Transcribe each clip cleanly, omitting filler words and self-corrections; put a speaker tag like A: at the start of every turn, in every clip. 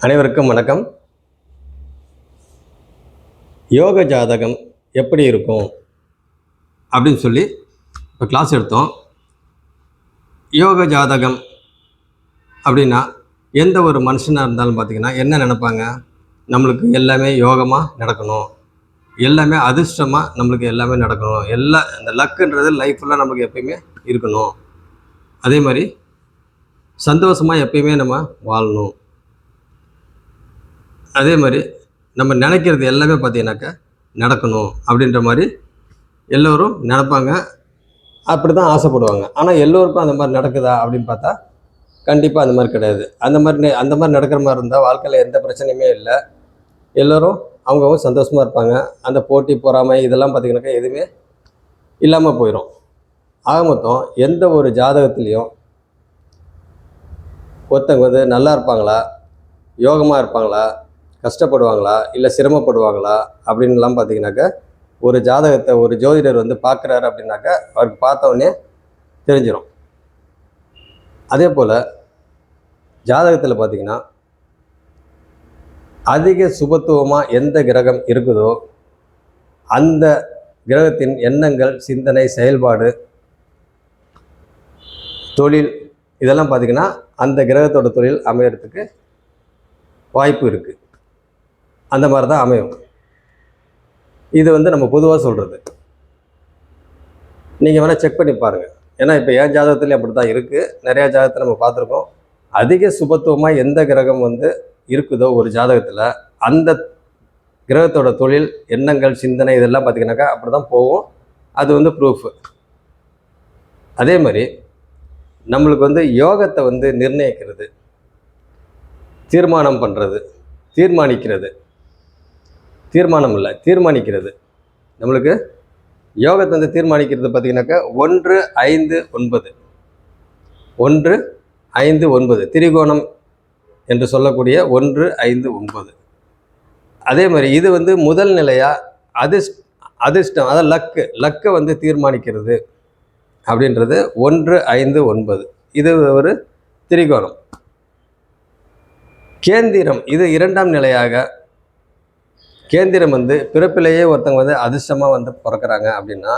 A: அனைவருக்கும் வணக்கம். யோக ஜாதகம் எப்படி இருக்கும் அப்படின்னு சொல்லி இப்போ கிளாஸ் எடுத்தோம். யோக ஜாதகம் அப்படின்னா எந்த ஒரு மனுஷனாக இருந்தாலும் பார்த்திங்கன்னா என்ன நினைப்பாங்க, நம்மளுக்கு எல்லாமே யோகமாக நடக்கணும், எல்லாமே அதிர்ஷ்டமாக நம்மளுக்கு எல்லாமே நடக்கணும், இந்த லக்குன்றது லைஃப்பில் நம்மளுக்கு எப்பயுமே இருக்கணும், அதே மாதிரி சந்தோஷமாக எப்பயுமே நம்ம வாழணும், அதே மாதிரி நம்ம நினைக்கிறது எல்லாமே பார்த்திங்கனாக்கா நடக்கணும் அப்படின்ற மாதிரி எல்லோரும் நினைப்பாங்க, அப்படி தான் ஆசைப்படுவாங்க. ஆனால் எல்லோருக்கும் அந்த மாதிரி நடக்குதா அப்படின்னு பார்த்தா கண்டிப்பாக அந்த மாதிரி கிடையாது. அந்த மாதிரி நடக்கிற மாதிரி இருந்தால் வாழ்க்கையில் எந்த பிரச்சனையுமே இல்லை, எல்லோரும் அவங்கவுங்க சந்தோஷமாக இருப்பாங்க. அந்த போட்டி பொறாமை இதெல்லாம் பார்த்திங்கனாக்கா எதுவுமே இல்லாமல் போயிடும். ஆக மொத்தம் எந்த ஒரு ஜாதகத்துலேயும் ஒருத்தவங்க நல்லா இருப்பாங்களா, யோகமாக இருப்பாங்களா, கஷ்டப்படுவாங்களா, இல்லை சிரமப்படுவாங்களா அப்படின்லாம் பார்த்திங்கனாக்கா ஒரு ஜாதகத்தை ஒரு ஜோதிடர் பார்க்குறாரு அப்படின்னாக்கா அவருக்கு பார்த்தவொடனே தெரிஞ்சிடும். அதே போல் ஜாதகத்தில் பார்த்திங்கன்னா அதிக சுபத்துவமாக எந்த கிரகம் இருக்குதோ அந்த கிரகத்தின் எண்ணங்கள், சிந்தனை, செயல்பாடு, தொழில் இதெல்லாம் பார்த்திங்கன்னா அந்த கிரகத்தோட தொழில் அமையறதுக்கு வாய்ப்பு இருக்குது. அந்த மாதிரி தான் அமையும். இது நம்ம பொதுவாக சொல்கிறது. நீங்கள் வேணால் செக் பண்ணி பாருங்கள். ஏன்னா இப்போ என் ஜாதகத்துலேயும் அப்படி தான் இருக்குது. நிறையா ஜாதகத்தை நம்ம பார்த்துருக்கோம். அதிக சுபத்துவமாக எந்த கிரகம் இருக்குதோ ஒரு ஜாதகத்தில் அந்த கிரகத்தோட தொழில், எண்ணங்கள், சிந்தனை இதெல்லாம் பார்த்திங்கனாக்கா அப்படி தான் போகும். அது ப்ரூஃபு. அதே மாதிரி நம்மளுக்கு யோகத்தை நிர்ணயிக்கிறது, தீர்மானம் பண்ணுறது, தீர்மானிக்கிறது நம்மளுக்கு யோகத்தை தீர்மானிக்கிறது பார்த்திங்கனாக்கா 1, 5, 9 திரிகோணம் என்று சொல்லக்கூடிய 1, 5, 9. அதே மாதிரி இது முதல் நிலையாக அதிர்ஷ்டம், அதாவது லக்கை தீர்மானிக்கிறது அப்படின்றது 1, 5, 9. இது ஒரு திரிகோணம். கேந்திரம் இது 2ஆம் நிலையாக. கேந்திரம் பிறப்பிலேயே ஒருத்தவங்க அதிர்ஷ்டமாக பிறக்கிறாங்க அப்படின்னா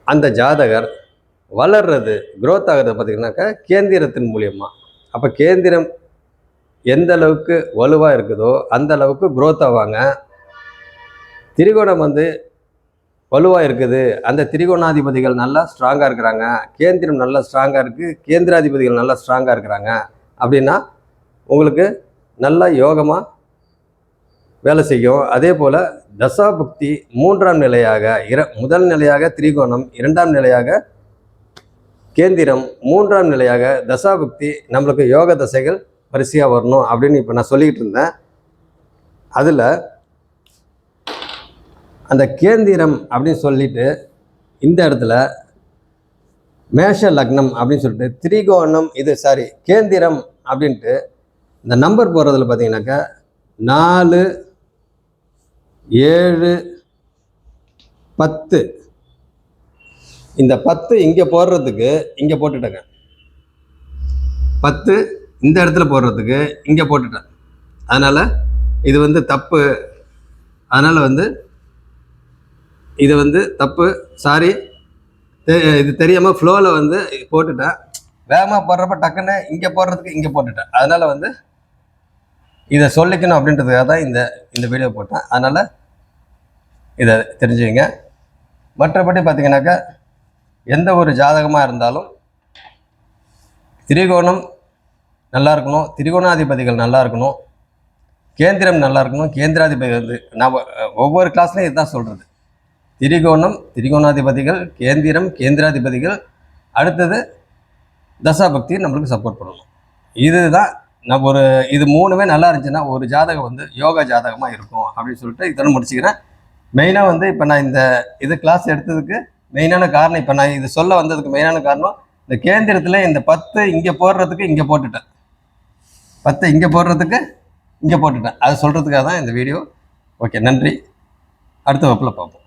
A: அந்த ஜாதகர் வளர்றது, க்ரோத் ஆகிறது பார்த்திங்கனாக்கா கேந்திரத்தின் மூலியமாக. அப்போ கேந்திரம் எந்த அளவுக்கு வலுவாக இருக்குதோ அந்த அளவுக்கு க்ரோத் ஆவாங்க. திரிகோணம் வலுவாக இருக்குது, அந்த திரிகோணாதிபதிகள் நல்லா ஸ்ட்ராங்காக இருக்கிறாங்க, கேந்திரம் நல்லா ஸ்ட்ராங்காக இருக்குது, கேந்திராதிபதிகள் நல்லா ஸ்ட்ராங்காக இருக்கிறாங்க அப்படின்னா உங்களுக்கு நல்லா யோகமாக வேலை செய்யும். அதே போல் தசாபுக்தி 3ஆம் நிலையாக, முதல் நிலையாக திரிகோணம், 2ஆம் நிலையாக கேந்திரம், 3ஆம் நிலையாக தசாபுக்தி நம்மளுக்கு யோக தசைகள் வரிசையாக வரணும் அப்படின்னு இப்போ நான் சொல்லிக்கிட்டு இருந்தேன். அதில் அந்த கேந்திரம் அப்படின்னு சொல்லிட்டு இந்த இடத்துல மேஷ லக்னம் அப்படின்னு சொல்லிட்டு திரிகோணம் கேந்திரம் அப்படின்ட்டு இந்த நம்பர் போடுறதுல பார்த்தீங்கன்னாக்கா 4, 7, 10. இந்த 10 இங்கே போடுறதுக்கு இங்கே போட்டுட்டேங்க. 10 இந்த இடத்துல போடுறதுக்கு இங்கே போட்டுட்டேன். அதனால் இது தப்பு. அதனால் இது தப்பு. சாரி, இது தெரியாமல் ஃப்ளோவில் போட்டுட்டேன். வேகமாக போடுறப்ப டக்குன்னு இங்கே போடுறதுக்கு இங்கே போட்டுட்டேன். அதனால் இதை சொல்லிக்கணும் அப்படின்றதுக்காக தான் இந்த வீடியோ போட்டேன். அதனால் இதை தெரிஞ்சுங்க. மற்றபடி பார்த்திங்கனாக்கா எந்த ஒரு ஜாதகமாக இருந்தாலும் திரிகோணம் நல்லா இருக்கணும், திரிகோணாதிபதிகள் நல்லா இருக்கணும், கேந்திரம் நல்லா இருக்கணும். கேந்திராதிபதி நான் ஒவ்வொரு கிளாஸ்லையும் இதுதான் சொல்கிறது. திரிகோணம், திரிகோணாதிபதிகள், கேந்திரம், கேந்திராதிபதிகள், அடுத்தது தசாபக்தி நம்மளுக்கு சப்போர்ட் பண்ணணும். இதுதான் இது 3மே நல்லா இருந்துச்சுன்னா ஒரு ஜாதகம் யோகா ஜாதகமாக இருக்கும் அப்படின்னு சொல்லிட்டு இதெல்லாம் முடிச்சுக்கிறேன். மெயினாக இப்போ நான் இது கிளாஸ் எடுத்ததுக்கு மெயினான காரணம், இப்போ நான் இது சொல்ல வந்ததுக்கு மெயினான காரணம் இந்த கேந்திரத்தில் இந்த 10 இங்கே போடுறதுக்கு இங்கே போட்டுட்டேன், 10 இங்கே போடுறதுக்கு இங்கே போட்டுட்டேன். அது சொல்கிறதுக்காக தான் இந்த வீடியோ. ஓகே, நன்றி. அடுத்த வகுப்பில் பார்ப்போம்.